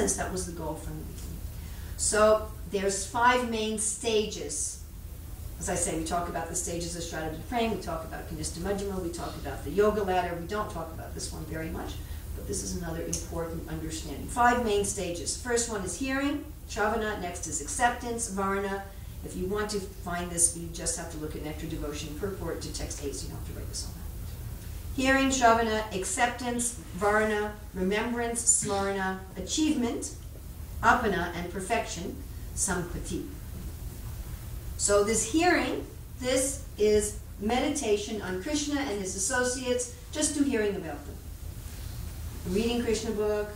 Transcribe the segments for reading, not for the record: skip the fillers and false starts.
sense, that was the goal from the beginning. So there's 5 main stages. As I say, we talk about the stages of Shraddha praying, we talk about Kanishta Majjhima, we talk about the yoga ladder. We don't talk about this one very much, but this is another important understanding. 5 main stages. First one is hearing, Shravana. Next is acceptance, Varna. If you want to find this, you just have to look at Nectar Devotion purport to text 8, so you don't have to write this all down. Hearing, Shravana, acceptance, Varna, remembrance, Smarana, achievement, Apana, and perfection, Sampati. So this hearing, this is meditation on Krishna and his associates, just through hearing about them. I'm reading Krishna book,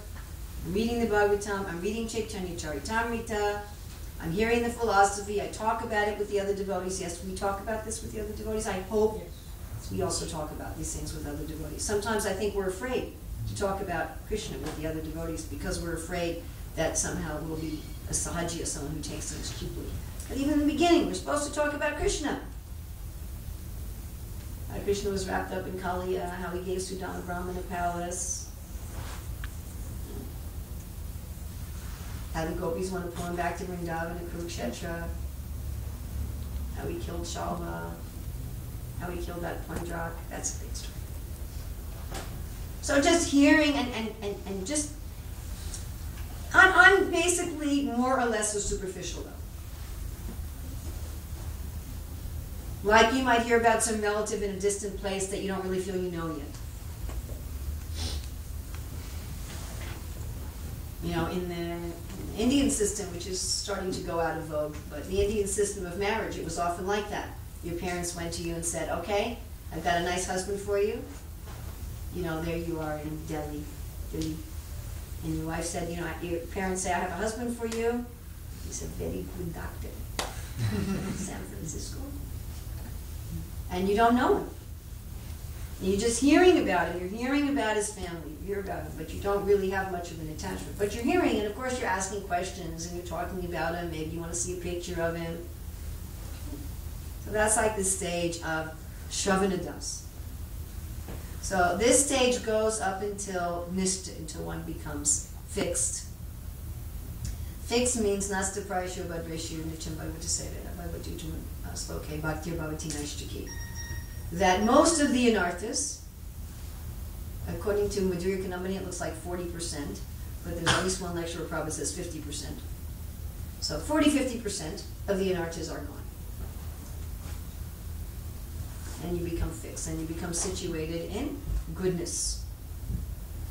I'm reading the Bhagavatam, I'm reading Chaitanya Charitamrita, I'm hearing the philosophy, I talk about it with the other devotees. Yes, we talk about this with the other devotees. I hope we also talk about these things with other devotees. Sometimes I think we're afraid to talk about Krishna with the other devotees because we're afraid that somehow we'll be a sahajiya, someone who takes things cheaply. But even in the beginning, we're supposed to talk about Krishna. How Krishna was wrapped up in Kaliya, how he gave Sudama Brahmana a palace, how the gopis want to pull him back to Vrindavan and Kurukshetra, how he killed Shalva, how he killed that Pandrak. That's a big story. So just hearing and just, I'm basically more or less a superficial level. Like you might hear about some relative in a distant place that you don't really feel you know yet. You know, in the Indian system, which is starting to go out of vogue, but the Indian system of marriage, it was often like that. Your parents went to you and said, okay, I've got a nice husband for you. You know, there you are in Delhi. And your wife said, you know, your parents say, I have a husband for you. He's a very good doctor in San Francisco. And you don't know him. And you're just hearing about him. You're hearing about his family. You hear about him, but you don't really have much of an attachment. But you're hearing, and of course you're asking questions, and you're talking about him. Maybe you want to see a picture of him. So that's like the stage of Shravana Das. So this stage goes up until Nishta, until one becomes fixed. Fixed means Nasta Praisho Badreshu Nityam Bhagavatasevena Bhagavadutam Sloke Bhaktir Bhavati Naishtaki. That most of the anarthas, according to Madhurya Kanamani, it looks like 40%, but there's at least one lecture where Prabhupada says 50%. So 40–50% of the anarthas are gone. And you become fixed, and you become situated in goodness.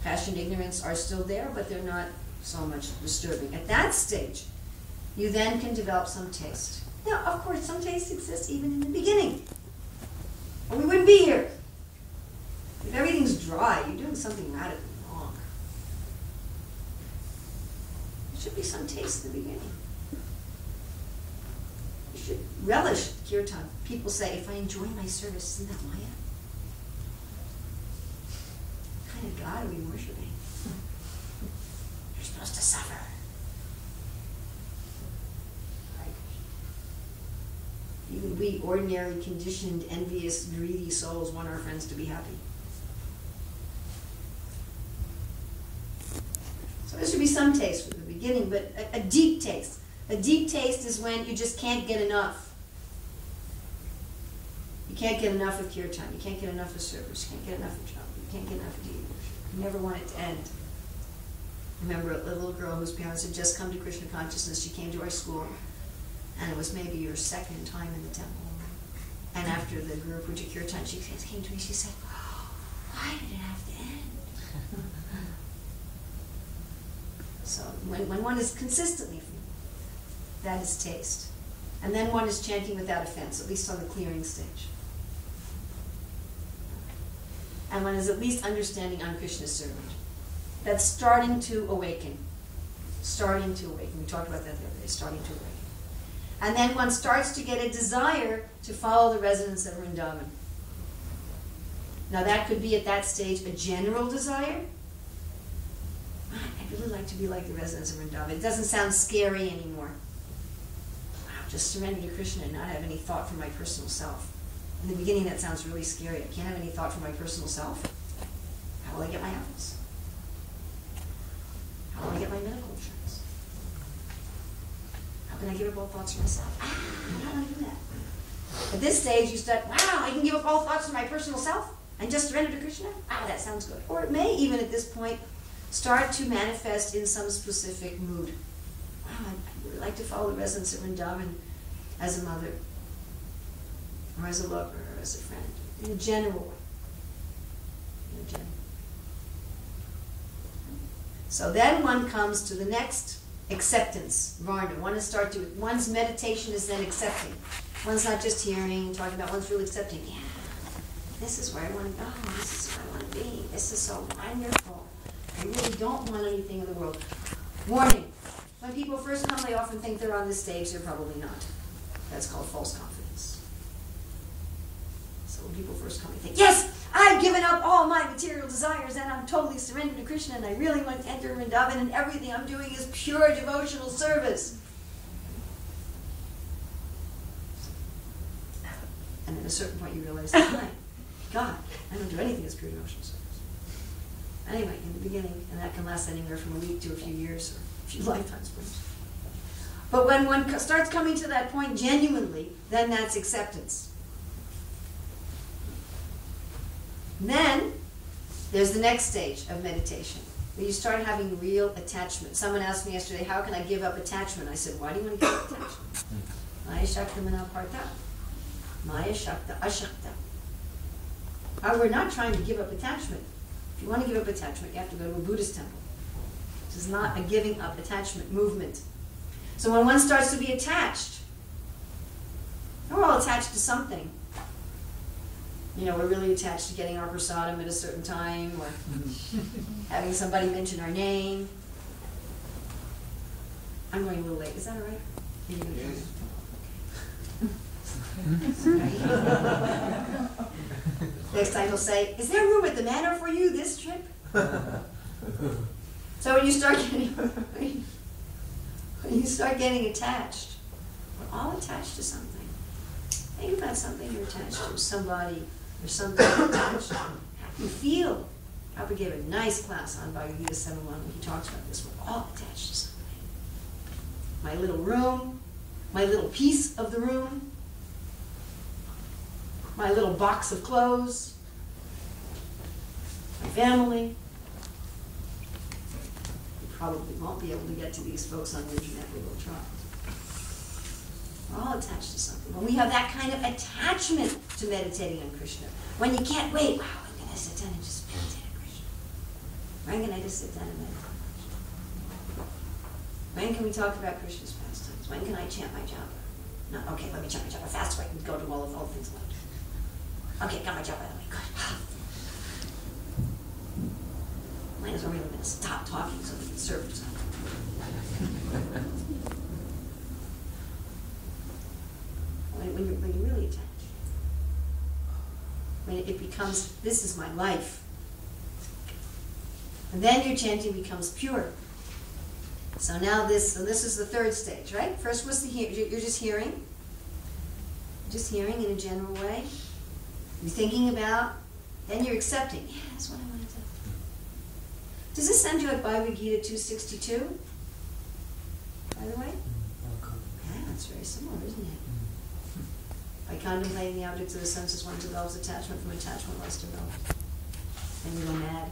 Passion and ignorance are still there, but they're not so much disturbing. At that stage, you then can develop some taste. Now, of course, some taste exists even in the beginning. Or we wouldn't be here. If everything's dry, you're doing something radically wrong. There should be some taste in the beginning. You should relish kirtan. People say, if I enjoy my service, isn't that Maya? What kind of God are we worshiping? You're supposed to suffer. Even we ordinary, conditioned, envious, greedy souls want our friends to be happy. So there should be some taste from the beginning, but a deep taste. A deep taste is when you just can't get enough. You can't get enough of kirtan. You can't get enough of service. You can't get enough of japa. You can't get enough of deity worship. You never want it to end. I remember a little girl whose parents had just come to Krishna consciousness. She came to our school. And it was maybe her second time in the temple. And after the Guru Puja Kirtan, she came to me, she said, oh, why did it have to end? So when one is consistently feeling, that is taste. And then one is chanting without offense, at least on the clearing stage. And one is at least understanding I'm Krishna's servant. That's starting to awaken. Starting to awaken. We talked about that the other day, starting to awaken. And then one starts to get a desire to follow the residents of Vrindavan. Now that could be at that stage a general desire. I'd really like to be like the residents of Vrindavan. It doesn't sound scary anymore. Wow, just surrender to Krishna and not have any thought for my personal self. In the beginning that sounds really scary. I can't have any thought for my personal self. How will I get my apples? How will I get my medical insurance? can I give up all thoughts for myself? I don't want to do that. At this stage, you start, wow, I can give up all thoughts for my personal self and just surrender to Krishna? That sounds good. Or it may even at this point start to manifest in some specific mood. Wow, I'd really like to follow the residents of Vrindavan as a mother, or as a lover, or as a friend, in a general way. In a general. So then one comes to the next acceptance, varna. One's meditation is then accepting. One's not just hearing and talking about, one's really accepting. Yeah, this is where I want to go. This is where I want to be. This is so wonderful. I really don't want anything in the world. Warning. When people first come, they often think they're on this stage. They're probably not. That's called false confidence. So when people first come, they think, yes, I've given up all my material desires and I'm totally surrendered to Krishna and I really want to enter Vrindavan and everything I'm doing is pure devotional service. And at a certain point you realize, my God, I don't do anything that's pure devotional service. Anyway, in the beginning, and that can last anywhere from a week to a few years or a few lifetimes. But when one starts coming to that point genuinely, then that's acceptance. And then there's the next stage of meditation, where you start having real attachment. Someone asked me yesterday, how can I give up attachment? I said, why do you want to give up attachment? Maya Shakta Manaparta. Maya Shakta Ashakta. We're not trying to give up attachment. If you want to give up attachment, you have to go to a Buddhist temple. This is not a giving up attachment movement. So when one starts to be attached, and we're all attached to something. You know, we're really attached to getting our prasadam at a certain time, or having somebody mention our name. I'm going a little late. Is that all right? Are you going to Next time he'll say, is there room at the manor for you this trip? So when you start getting attached, we're all attached to something. Think about something you're attached to, somebody or something you're attached to. You feel. Prabhupada gave a nice class on Bhagavad Gita 7.1 when he talks about this. We're all attached to something. My little room, my little piece of the room, my little box of clothes, my family. You probably won't be able to get to these folks on the internet, we will try. We're all attached to something. When we have that kind of attachment to meditating on Krishna, when you can't wait, wow, I'm going to sit down and just meditate on Krishna. When can I just sit down and meditate on Krishna? When can we talk about Krishna's pastimes? When can I chant my japa? No, okay, let me chant my japa fast so I can go to all the things like. Okay, got my japa out of the way. Good. Might as well really gonna stop talking so we can serve something. When you're really attached, when it becomes, this is my life, and then your chanting becomes pure. So now this is the third stage, right? First was you're just hearing in a general way. You're thinking about, then you're accepting. Yeah, that's what I want to do. Does this sound to you like Bhagavad Gita 262? By the way? Yeah, it's very similar, isn't it? By contemplating the objects of the senses, one develops attachment. From attachment, lust develops. And you go mad.